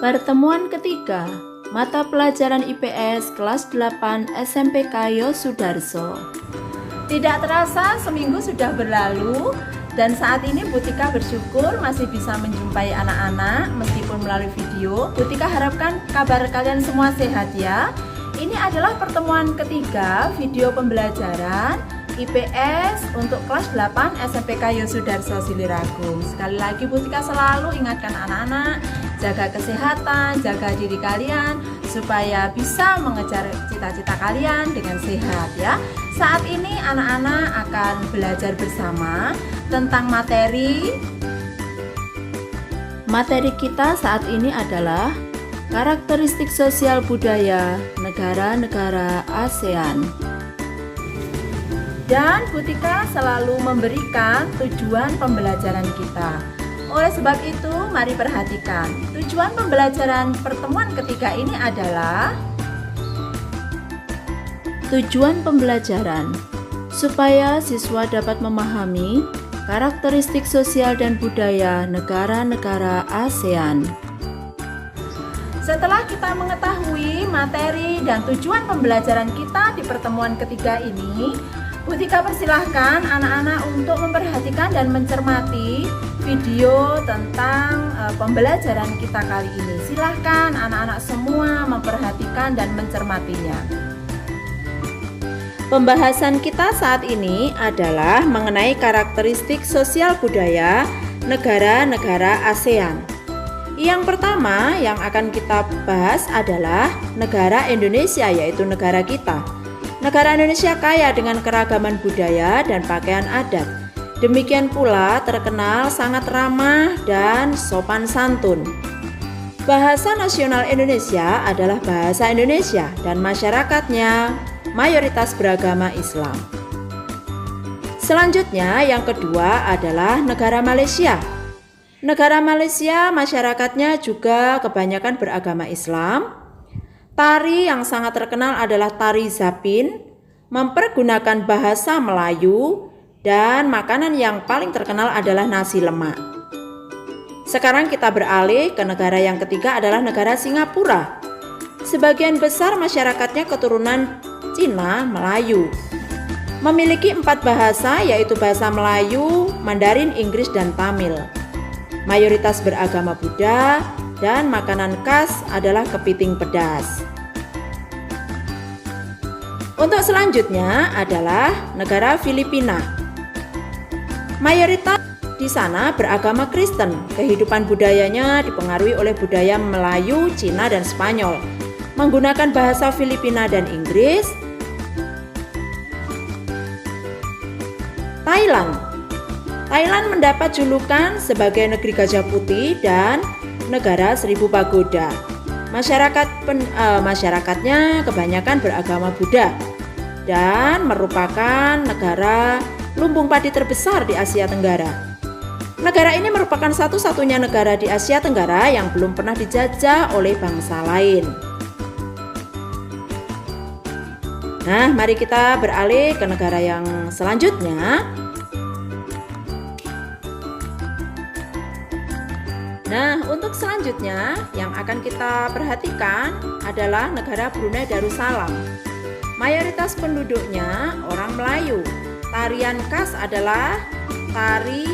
Pertemuan ketiga, mata pelajaran IPS kelas 8 SMPK Yosudarso. Tidak terasa seminggu sudah berlalu dan saat ini Butika bersyukur masih bisa menjumpai anak-anak meskipun melalui video. Butika harapkan kabar kalian semua sehat ya. Ini adalah pertemuan ketiga video pembelajaran IPS untuk kelas 8 SMPK Yosudarso Siliragung. Sekali lagi Butika selalu ingatkan anak-anak, jaga kesehatan, jaga diri kalian supaya bisa mengejar cita-cita kalian dengan sehat ya. Saat ini anak-anak akan belajar bersama tentang materi kita saat ini adalah karakteristik sosial budaya negara-negara ASEAN. Dan Butika selalu memberikan tujuan pembelajaran kita. Oleh sebab itu, mari perhatikan. Tujuan pembelajaran pertemuan ketiga ini adalah tujuan pembelajaran supaya siswa dapat memahami karakteristik sosial dan budaya negara-negara ASEAN. Setelah kita mengetahui materi dan tujuan pembelajaran kita di pertemuan ketiga ini, Butika persilahkan anak-anak untuk memperhatikan dan mencermati video tentang pembelajaran kita kali ini. Silahkan anak-anak semua memperhatikan dan mencermatinya. Pembahasan kita saat ini adalah mengenai karakteristik sosial budaya negara-negara ASEAN. Yang pertama yang akan kita bahas adalah negara Indonesia, yaitu negara kita. Negara Indonesia kaya dengan keragaman budaya dan pakaian adat. Demikian pula terkenal sangat ramah dan sopan santun. Bahasa nasional Indonesia adalah bahasa Indonesia dan masyarakatnya mayoritas beragama Islam. Selanjutnya yang kedua adalah negara Malaysia. Negara Malaysia masyarakatnya juga kebanyakan beragama Islam. Tari yang sangat terkenal adalah tari Zapin, mempergunakan bahasa Melayu, dan makanan yang paling terkenal adalah nasi lemak. Sekarang kita beralih ke negara yang ketiga adalah negara Singapura. Sebagian besar masyarakatnya keturunan Cina Melayu. Memiliki 4 bahasa yaitu bahasa Melayu, Mandarin, Inggris, dan Tamil. Mayoritas beragama Buddha dan makanan khas adalah kepiting pedas. Untuk selanjutnya adalah negara Filipina. Mayoritas di sana beragama Kristen. Kehidupan budayanya dipengaruhi oleh budaya Melayu, Cina, dan Spanyol. Menggunakan bahasa Filipina dan Inggris. Thailand mendapat julukan sebagai negeri gajah putih dan negara 1000 pagoda. Masyarakatnya kebanyakan beragama Buddha dan merupakan negara lumbung padi terbesar di Asia Tenggara. Negara ini merupakan satu-satunya negara di Asia Tenggara yang belum pernah dijajah oleh bangsa lain. Nah, mari kita beralih ke negara yang selanjutnya. Nah, untuk selanjutnya yang akan kita perhatikan adalah negara Brunei Darussalam. Mayoritas penduduknya orang Melayu. Tarian khas adalah tari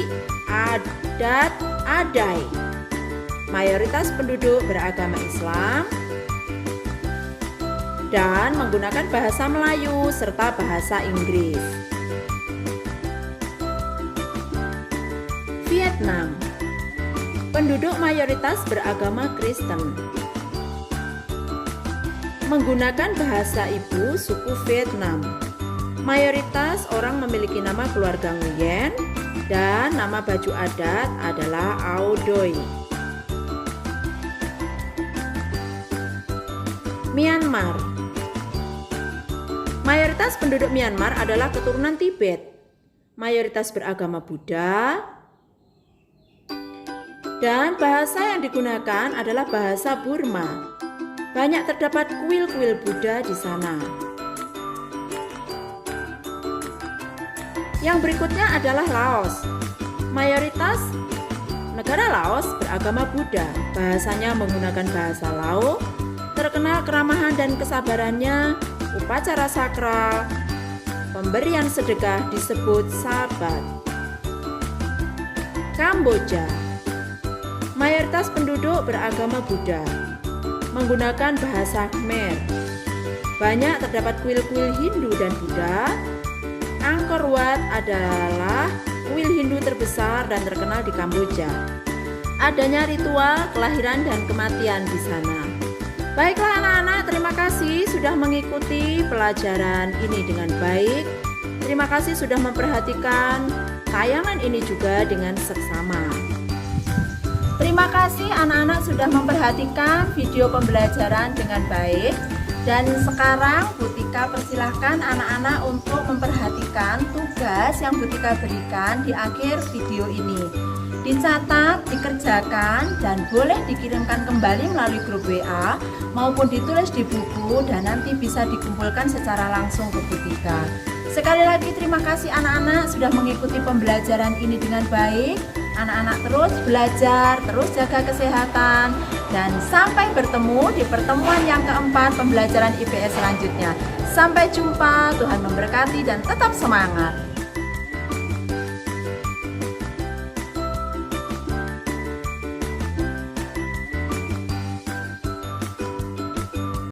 adat Adai. Mayoritas penduduk beragama Islam dan menggunakan bahasa Melayu serta bahasa Inggris. Vietnam. Penduduk mayoritas beragama Kristen. Menggunakan bahasa ibu suku Vietnam. Mayoritas orang memiliki nama keluarga Nguyen dan nama baju adat adalah Ao Doi. Myanmar. Mayoritas penduduk Myanmar adalah keturunan Tibet. Mayoritas beragama Buddha. Dan bahasa yang digunakan adalah bahasa Burma. Banyak terdapat kuil-kuil Buddha di sana. Yang berikutnya adalah Laos. Mayoritas Negara Laos beragama Buddha, bahasanya menggunakan bahasa Lao, terkenal keramahan dan kesabarannya, upacara sakral, pemberian sedekah disebut sabat. Kamboja, mayoritas penduduk beragama Buddha, menggunakan bahasa Khmer. Banyak terdapat kuil-kuil Hindu dan Buddha. Angkor Wat adalah kuil Hindu terbesar dan terkenal di Kamboja. Adanya ritual kelahiran dan kematian di sana. Baiklah anak-anak, terima kasih sudah mengikuti pelajaran ini dengan baik. Terima kasih sudah memperhatikan tayangan ini juga dengan seksama. Terima kasih anak-anak sudah memperhatikan video pembelajaran dengan baik. Dan sekarang Butika persilahkan anak-anak untuk memperhatikan tugas yang Butika berikan di akhir video ini. Dicatat, dikerjakan, dan boleh dikirimkan kembali melalui grup WA maupun ditulis di buku dan nanti bisa dikumpulkan secara langsung ke Butika. Sekali lagi terima kasih anak-anak sudah mengikuti pembelajaran ini dengan baik. Anak-anak terus belajar, terus jaga kesehatan, dan sampai bertemu di pertemuan yang keempat pembelajaran IPS selanjutnya. Sampai jumpa, Tuhan memberkati dan tetap semangat.